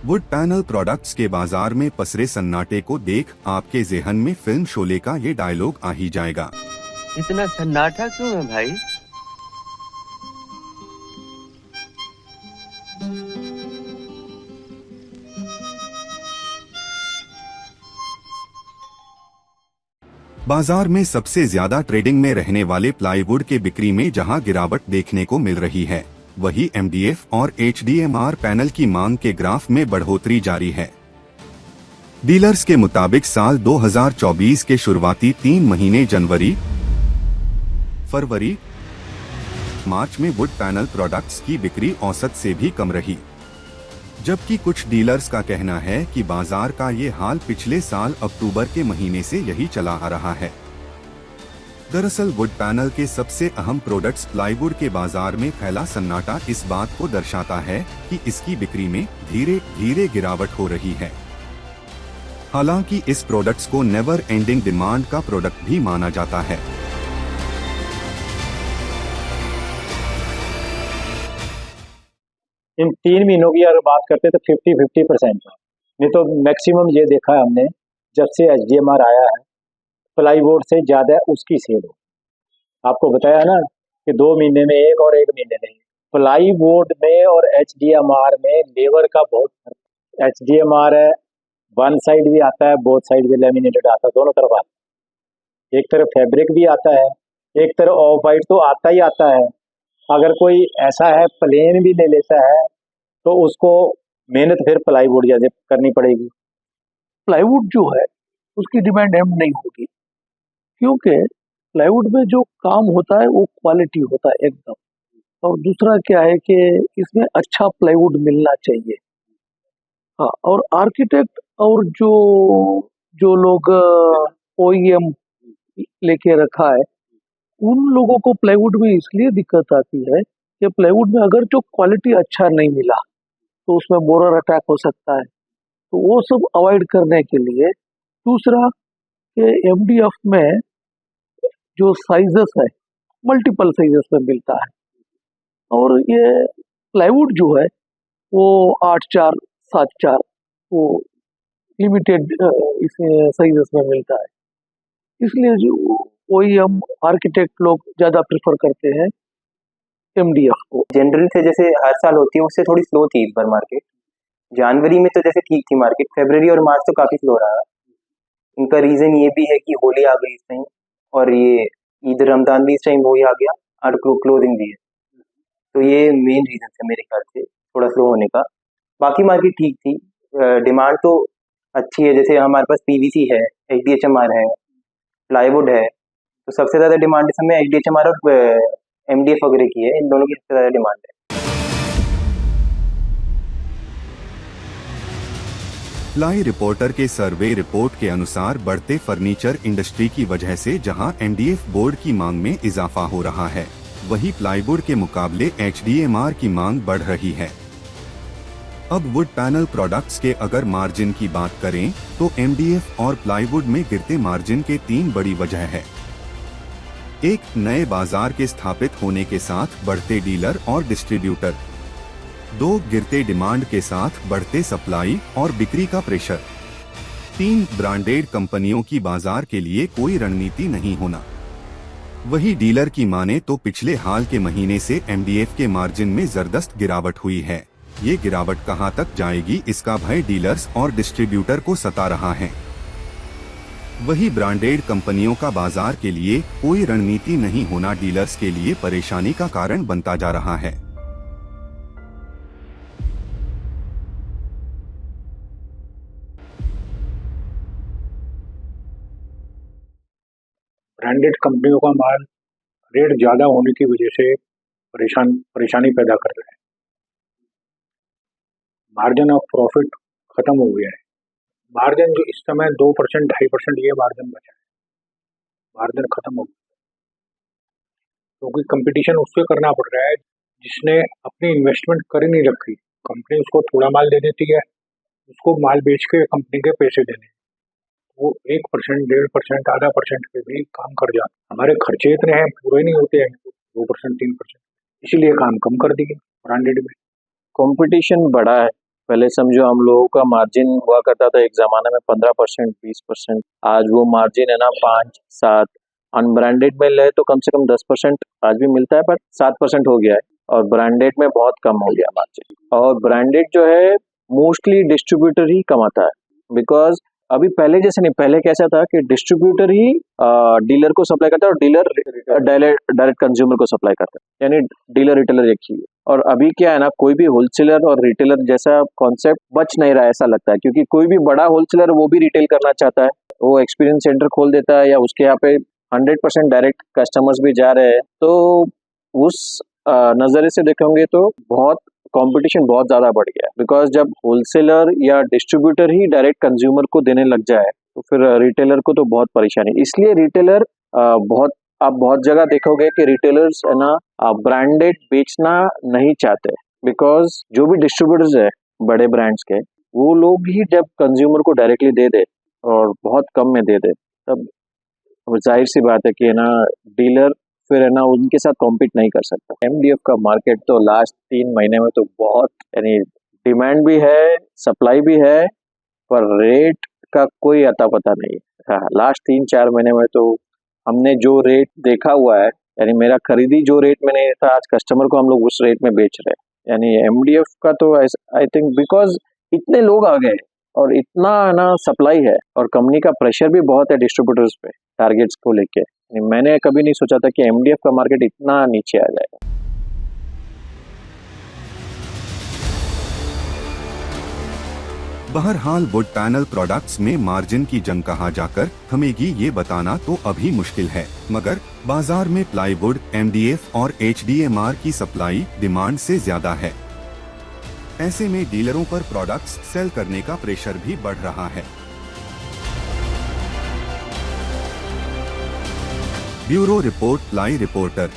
Would panel products के बाजार में पसरे सन्नाटे को देख आपके ज़हन में फिल्म शोले का ये डायलॉग आ ही जाएगा। इतना सन्नाटा क्यों है भाई? बाजार में सबसे ज्यादा ट्रेडिंग में रहने वाले प्लाईवुड के बिक्री में जहां गिरावट देखने को मिल रही है, वही एमडीएफ और एचडीएमआर पैनल की मांग के ग्राफ में बढ़ोतरी जारी है। डीलर्स के मुताबिक साल 2024 के शुरुआती 3 महीने जनवरी, फरवरी, मार्च में वुड पैनल प्रोडक्ट्स की बिक्री औसत से भी कम रही, जबकि कुछ डीलर्स का कहना है कि बाजार का ये हाल पिछले साल अक्टूबर के महीने से यही चला आ रहा है। दरअसल वुड पैनल के सबसे अहम प्रोडक्ट्स प्लाईवुड के बाजार में फैला सन्नाटा इस बात को दर्शाता है कि इसकी बिक्री में धीरे धीरे गिरावट हो रही है। हालांकि इस प्रोडक्ट्स को नेवर एंडिंग डिमांड का प्रोडक्ट भी माना जाता है। इन 3 महीनों की अगर बात करते तो 50-50% है। नहीं तो मैक्सिमम ये देखा है हमने, जब से एचडीएमआर आया है प्लाईवुड से ज़्यादा उसकी सेल हो। आपको बताया ना कि 2 महीने में एक और 1 महीने में एक। प्लाईवुड में और एचडीएमआर में लेबर का बहुत फर्क। एचडीएमआर है, वन साइड भी आता है, बोथ साइड भी लेमिनेटेड आता है, दोनों तरफ आता है। एक तरफ फैब्रिक भी आता है, एक तरफ ऑफ वाइट तो आता ही आता है। अगर कोई ऐसा है प्लेन भी ले लेता है तो उसको मेहनत फिर प्लाईवुड जैसे करनी पड़ेगी। प्लाईवुड जो है उसकी डिमांड एम नहीं होगी, क्योंकि प्लाईवुड में जो काम होता है वो क्वालिटी होता है एकदम। और दूसरा क्या है कि इसमें अच्छा प्लाईवुड मिलना चाहिए। हाँ, और आर्किटेक्ट और जो जो लोग ओईएम लेके रखा है, उन लोगों को प्लाईवुड में इसलिए दिक्कत आती है कि प्लाईवुड में अगर जो क्वालिटी अच्छा नहीं मिला तो उसमें बोरर अटैक हो सकता है। तो वो सब अवॉइड करने के लिए दूसरा कि एमडीएफ में जो साइजेस है मल्टीपल साइजेस में मिलता है, और ये प्लाईवुड जो है वो 8-4, 7-4 वो लिमिटेड इसमें साइजेस में मिलता है। इसलिए जो ओईएम आर्किटेक्ट लोग ज़्यादा प्रेफर करते हैं एमडीएफ को। जनरल से जैसे हर साल होती है उससे थोड़ी स्लो थी इस बार मार्केट। जनवरी में तो जैसे ठीक थी मार्केट, फरवरी और मार्च तो काफ़ी स्लो रहा। इनका रीज़न ये भी है कि होली आ गई इस टाइम, और ये ईद रमज़ान भी इस टाइम हो ही आ गया, और क्लोजिंग भी है। तो ये मेन रीज़न है मेरे ख्याल से थोड़ा स्लो होने का। बाकी मार्केट ठीक थी, डिमांड तो अच्छी है। जैसे हमारे पास पीवीसी है, एचडीएचएमआर है, प्लाईवुड है, तो सबसे ज़्यादा डिमांड इस समय एचडीएचएमआर और एमडीएफ वगैरह की है। इन दोनों की सबसे ज़्यादा डिमांड है। प्लाई रिपोर्टर के सर्वे रिपोर्ट के अनुसार बढ़ते फर्नीचर इंडस्ट्री की वजह से जहां एमडीएफ बोर्ड की मांग में इजाफा हो रहा है, वहीं प्लाईवुड के मुकाबले एचडीएमआर की मांग बढ़ रही है। अब वुड पैनल प्रोडक्ट्स के अगर मार्जिन की बात करें तो एमडीएफ और प्लाईवुड में गिरते मार्जिन के 3 बड़ी वजह है। एक, नए बाजार के स्थापित होने के साथ बढ़ते डीलर और डिस्ट्रीब्यूटर। 2, गिरते डिमांड के साथ बढ़ते सप्लाई और बिक्री का प्रेशर। 3, ब्रांडेड कंपनियों की बाजार के लिए कोई रणनीति नहीं होना। वही डीलर की माने तो पिछले हाल के महीने से एमडीएफ के मार्जिन में जबरदस्त गिरावट हुई है। ये गिरावट कहां तक जाएगी, इसका भय डीलर्स और डिस्ट्रीब्यूटर को सता रहा है। वही ब्रांडेड कंपनियों का बाजार के लिए कोई रणनीति नहीं होना डीलर्स के लिए परेशानी का कारण बनता जा रहा है। ब्रांडेड कंपनियों का माल रेट ज़्यादा होने की वजह से परेशानी पैदा कर रहा है। मार्जिन ऑफ प्रॉफिट खत्म हो गया है। मार्जिन जो इस समय 2%, 2.5% ये मार्जिन बचा है, मार्जिन खत्म हो गया, क्योंकि कंपटीशन उससे करना पड़ रहा है जिसने अपनी इन्वेस्टमेंट कर ही नहीं रखी। कंपनी उसको थोड़ा माल दे देती है, उसको माल बेच के कंपनी के पैसे देने, वो 1%, 1.5%, आधा % पे भी काम कर जाता। हमारे खर्चे इतने हैं, पूरे नहीं होते हैं 2%, 3%, इसीलिए काम कम कर दिए ब्रांडेड में। कंपटीशन बढ़ा है, पहले समझो हम लोगों का मार्जिन हुआ करता था एक ज़माने में 15%, 20%। आज वो मार्जिन है ना 5-7, अनब्रांडेड में ले तो कम से कम 10% आज भी मिलता है, पर 7% हो गया है, और ब्रांडेड में बहुत कम हो गया मार्जिन। और ब्रांडेड जो है मोस्टली डिस्ट्रीब्यूटर ही कमाता है, बिकॉज अभी पहले जैसे नहीं, पहले कैसा था कि डिस्ट्रीब्यूटर ही डीलर को सप्लाई करता है और डीलर डायरेक्ट कंज्यूमर को सप्लाई करता है, यानी डीलर रिटेलर एक ही है। और अभी क्या है ना, कोई भी होलसेलर और रिटेलर जैसा कॉन्सेप्ट बच नहीं रहा है, ऐसा लगता है, क्योंकि कोई भी बड़ा होलसेलर वो भी रिटेल करना चाहता है, वो एक्सपीरियंस सेंटर खोल देता है या उसके यहाँ पे 100% डायरेक्ट कस्टमर्स भी जा रहे हैं। तो उस नज़रिए से देखेंगे तो बहुत कंपटीशन बहुत ज़्यादा बढ़ गया है, बिकॉज जब होलसेलर या डिस्ट्रीब्यूटर ही डायरेक्ट कंज्यूमर को देने लग जाए तो फिर रिटेलर को तो बहुत परेशानी। इसलिए रिटेलर आप बहुत जगह देखोगे कि रिटेलर्स है ना ब्रांडेड बेचना नहीं चाहते, बिकॉज जो भी डिस्ट्रीब्यूटर्स है बड़े ब्रांड्स के, वो लोग ही जब कंज्यूमर को डायरेक्टली दे दे और बहुत कम में दे दे, तब जाहिर सी बात है कि है ना डीलर फिर है ना उनके साथ कॉम्पीट नहीं कर सकता। एमडीएफ का मार्केट तो लास्ट 3 महीने में तो बहुत, यानी डिमांड भी है, सप्लाई भी है, पर रेट का कोई अता पता नहीं है। हाँ, लास्ट 3-4 महीने में तो हमने जो रेट देखा हुआ है, यानी मेरा खरीदी जो रेट में नहीं था, आज कस्टमर को हम लोग उस रेट में बेच रहे हैं। यानी एमडीएफ का तो आई थिंक बिकॉज इतने लोग आ गए और इतना ना सप्लाई है और कंपनी का प्रेशर भी बहुत है डिस्ट्रीब्यूटर्स पे टारगेट्स को लेके। मैंने कभी नहीं सोचा था कि एमडीएफ का मार्केट इतना नीचे आ जाएगा। बहरहाल वुड पैनल प्रोडक्ट्स में मार्जिन की जंग कहाँ जाकर थमेगी ये बताना तो अभी मुश्किल है, मगर बाजार में प्लाईवुड, एमडीएफ और एचडीएमआर की सप्लाई डिमांड से ज्यादा है। ऐसे में डीलरों पर प्रोडक्ट्स सेल करने का प्रेशर भी बढ़ रहा है। Bureau report, ply reporter.